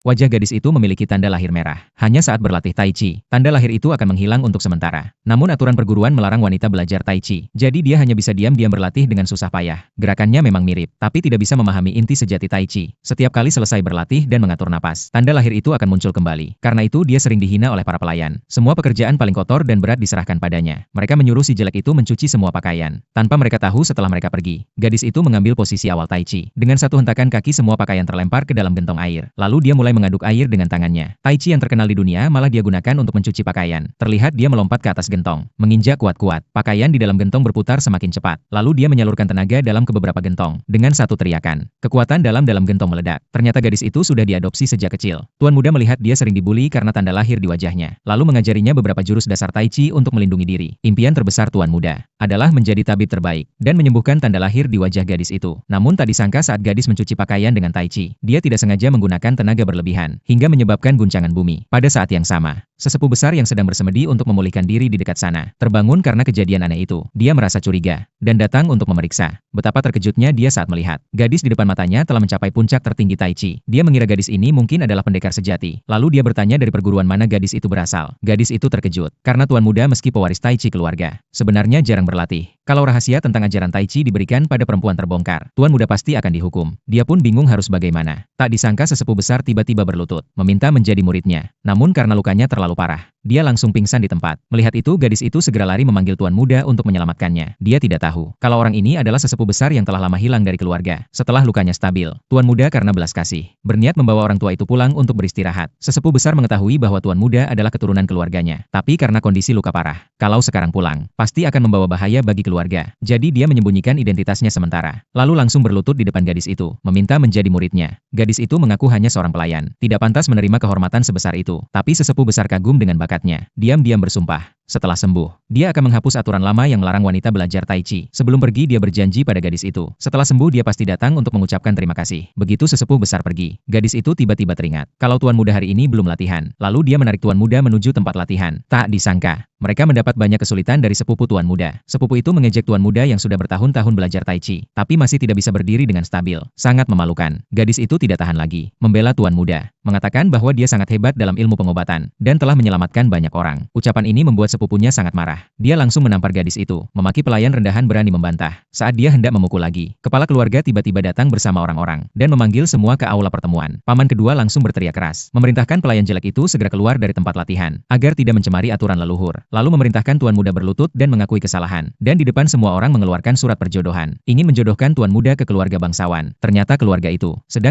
Wajah gadis itu memiliki tanda lahir merah. Hanya saat berlatih Tai Chi, tanda lahir itu akan menghilang untuk sementara. Namun aturan perguruan melarang wanita belajar Tai Chi, jadi dia hanya bisa diam-diam berlatih dengan susah payah. Gerakannya memang mirip, tapi tidak bisa memahami inti sejati Tai Chi. Setiap kali selesai berlatih dan mengatur napas, tanda lahir itu akan muncul kembali. Karena itu dia sering dihina oleh para pelayan. Semua pekerjaan paling kotor dan berat diserahkan padanya. Mereka menyuruh si jelek itu mencuci semua pakaian. Tanpa mereka tahu setelah mereka pergi, gadis itu mengambil posisi awal Tai Chi. Dengan satu hentakan kaki semua pakaian terlempar ke dalam gentong air. Lalu dia mulai mengaduk air dengan tangannya. Tai Chi yang terkenal di dunia malah dia gunakan untuk mencuci pakaian. Terlihat dia melompat ke atas gentong, menginjak kuat-kuat. Pakaian di dalam gentong berputar semakin cepat. Lalu dia menyalurkan tenaga dalam ke beberapa gentong. Dengan satu teriakan, kekuatan dalam gentong meledak. Ternyata gadis itu sudah diadopsi sejak kecil. Tuan muda melihat dia sering dibully karena tanda lahir di wajahnya. Lalu mengajarinya beberapa jurus dasar Tai Chi untuk melindungi diri. Impian terbesar Tuan muda adalah menjadi tabib terbaik dan menyembuhkan tanda lahir di wajah gadis itu. Namun tak disangka saat gadis mencuci pakaian dengan Tai Chi, dia tidak sengaja menggunakan tenaga berlebihan hingga menyebabkan guncangan bumi. Pada saat yang sama, sesepuh besar yang sedang bersemedi untuk memulihkan diri di dekat sana terbangun karena kejadian aneh itu. Dia merasa curiga dan datang untuk memeriksa. Betapa terkejutnya dia saat melihat gadis di depan matanya telah mencapai puncak tertinggi Tai Chi. Dia mengira gadis ini mungkin adalah pendekar sejati. Lalu dia bertanya dari perguruan mana gadis itu berasal. Gadis itu terkejut karena tuan muda meski pewaris Tai Chi keluarga, sebenarnya jarang berlatih. Kalau rahasia tentang ajaran Tai Chi diberikan pada perempuan terbongkar, tuan muda pasti akan dihukum. Dia pun bingung harus bagaimana. Tak disangka sesepuh besar tiba-tiba berlutut, meminta menjadi muridnya. Namun karena lukanya terlalu parah, dia langsung pingsan di tempat. Melihat itu, gadis itu segera lari memanggil tuan muda untuk menyelamatkannya. Dia tidak tahu kalau orang ini adalah sesepuh besar yang telah lama hilang dari keluarga. Setelah lukanya stabil, tuan muda karena belas kasih berniat membawa orang tua itu pulang untuk beristirahat. Sesepuh besar mengetahui bahwa tuan muda adalah keturunan keluarganya, tapi karena kondisi luka parah, kalau sekarang pulang, pasti akan membawa bahaya bagi keluarga. Jadi dia menyembunyikan identitasnya sementara, lalu langsung berlutut di depan gadis itu, meminta menjadi muridnya. Gadis itu mengaku hanya seorang pelayan, tidak pantas menerima kehormatan sebesar itu. Tapi sesepuh besar kagum dengan bakatnya. Diam-diam bersumpah, setelah sembuh, dia akan menghapus aturan lama yang melarang wanita belajar Tai Chi. Sebelum pergi dia berjanji pada gadis itu. Setelah sembuh dia pasti datang untuk mengucapkan terima kasih. Begitu sesepuh besar pergi, gadis itu tiba-tiba teringat kalau tuan muda hari ini belum latihan. Lalu dia menarik tuan muda menuju tempat latihan. Tak disangka, mereka mendapat banyak kesulitan dari sepupu tuan muda. Sepupu itu mengejek tuan muda yang sudah bertahun-tahun belajar Tai Chi, tapi masih tidak bisa berdiri dengan stabil. Sangat memalukan. Gadis itu tidak tahan lagi, membela tuan muda, mengatakan bahwa dia sangat hebat dalam ilmu pengobatan, dan telah menyelamatkan banyak orang. Ucapan ini membuat sepupunya sangat marah. Dia langsung menampar gadis itu, memaki pelayan rendahan berani membantah. Saat dia hendak memukul lagi, kepala keluarga tiba-tiba datang bersama orang-orang, dan memanggil semua ke aula pertemuan. Paman kedua langsung berteriak keras, memerintahkan pelayan jelek itu segera keluar dari tempat latihan, agar tidak mencemari aturan leluhur. Lalu memerintahkan tuan muda berlutut dan mengakui kesalahan, dan di depan semua orang mengeluarkan surat perjodohan, ingin menjodohkan tuan muda ke keluarga bangsawan. Ternyata keluarga itu sedang